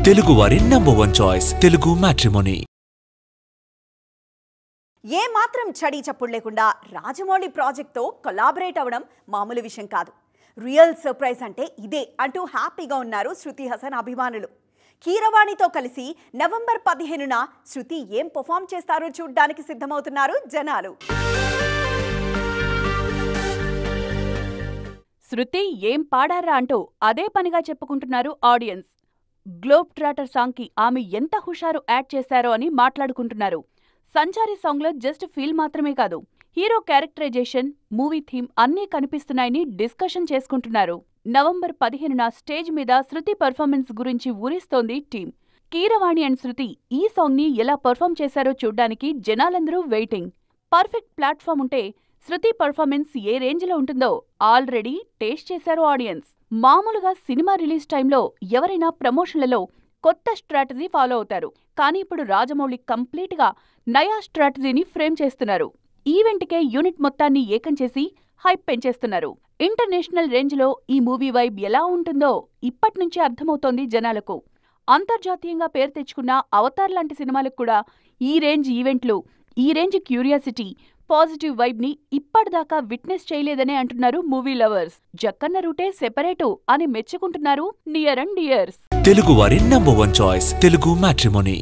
తెలుగువారి #1 choice Telugu matrimony. ఏ మాత్రం చడి చప్పుడు లేకుండా రాజమౌళి ప్రాజెక్ట్తో కొలాబరేట్ అవ్వడం మామూలు విషయం కాదు. రియల్ సర్ప్రైజ్ అంటే ఇదే అంటూ హ్యాపీగా ఉన్నారు శృతి హాసన్ అభిమానులు. కీరవాణితో కలిసి నవంబర్ 15న శృతి ఏం పర్ఫామ్ చేస్తారో చూడ్డానికి సిద్ధమవుతున్నారు జనాలు. శృతి ఏం పాడారా అంటూ అదే పనిగా చెప్పుకుంటున్నారు ఆడియన్స్. గ్లోబ్ ట్రాటర్ సాంగ్కి ఆమె ఎంత హుషారు యాడ్ చేశారో అని మాట్లాడుకుంటున్నారు. సంచారి సాంగ్లో జస్ట్ ఫీల్ మాత్రమే కాదు, హీరో క్యారెక్టరైజేషన్, మూవీ థీమ్ అన్నీ కనిపిస్తున్నాయని డిస్కషన్ చేసుకుంటున్నారు. నవంబర్ 15న స్టేజ్ మీద శృతి పర్ఫార్మెన్స్ గురించి ఊరిస్తోంది టీం. కీరవాణి అండ్ శృతి ఈ సాంగ్ని ఎలా పర్ఫామ్ చేశారో చూడ్డానికి జనాలందరూ వెయిటింగ్. పర్ఫెక్ట్ ప్లాట్ఫామ్ ఉంటే శృతి పర్ఫార్మెన్స్ ఏ రేంజ్లో ఉంటుందో ఆల్రెడీ టేస్ట్ చేశారు ఆడియన్స్. మామూలుగా సినిమా రిలీజ్ టైంలో ఎవరైనా ప్రమోషన్లలో కొత్త స్ట్రాటజీ ఫాలో అవుతారు. కానీ ఇప్పుడు రాజమౌళి కంప్లీట్గా నయా స్ట్రాటజీని ఫ్రేమ్ చేస్తున్నారు. ఈవెంట్కే యూనిట్ మొత్తాన్ని ఏకం చేసి హైప్ పెంచేస్తున్నారు. ఇంటర్నేషనల్ రేంజ్లో ఈ మూవీ వైబ్ ఎలా ఉంటుందో ఇప్పట్నుంచే అర్థమవుతోంది జనాలకు. అంతర్జాతీయంగా పేరు తెచ్చుకున్న అవతార్ లాంటి సినిమాలకు కూడా ఈ రేంజ్ ఈవెంట్లు, ఈ రేంజ్ క్యూరియాసిటీ, పాజిటివ్ వైబ్ ని ఇప్పటిదాకా విట్నెస్ చేయలేదనే అంటున్నారు మూవీ లవర్స్. జక్కన్న రూటే సెపరేటు అని మెచ్చుకుంటున్నారు నియర్ అండ్ డియర్స్. తెలుగువారి #1 చాయిస్ తెలుగు మ్యాట్రిమోనీ.